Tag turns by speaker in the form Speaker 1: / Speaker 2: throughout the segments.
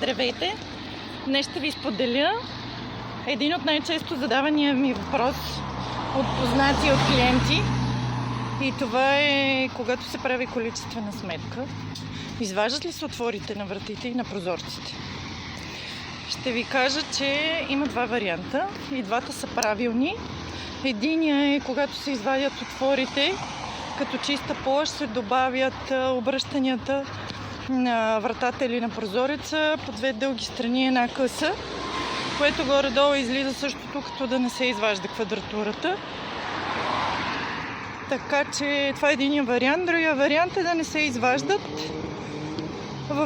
Speaker 1: Здравейте! Днес ще ви споделя един от най-често задавания ми въпрос от познати, от клиенти. И това е, когато се прави количествена сметка, изваждат ли се отворите на вратите и на прозорците? Ще ви кажа, че има два варианта и двата са правилни. Единият е, когато се извадят отворите, като чиста площ се добавят обръщанията на вратата или на прозореца по две дълги страни, една къса, което горе-долу излиза същото, като да не се изважда квадратурата. Така че това е единия вариант. Другия вариант е да не се изваждат.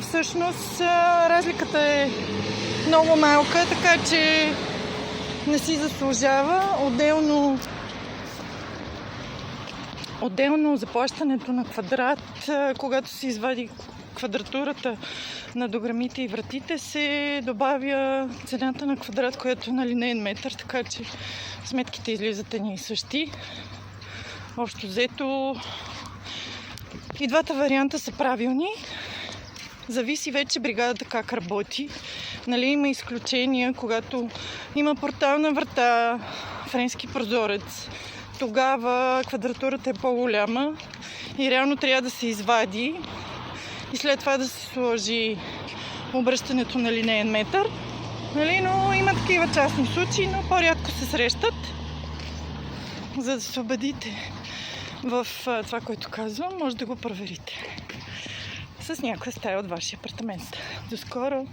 Speaker 1: Всъщност разликата е много малка, така че не си заслужава. Отделно заплащането на квадрат, когато се извади квадратурата на дограмите и вратите, се добавя цената на квадрат, която е на линеен метър, така че сметките излизат едни и същи. Общо взето и двата варианта са правилни. Зависи вече бригадата как работи. Има изключения, когато има портална врата, френски прозорец. Тогава квадратурата е по-голяма и реално трябва да се извади и след това да се сложи обръщането на линеен метър. Но има такива частни случаи, но по-рядко се срещат. За да се убедите в това, което казвам, може да го проверите с някоя стая от вашия апартамент. До скоро!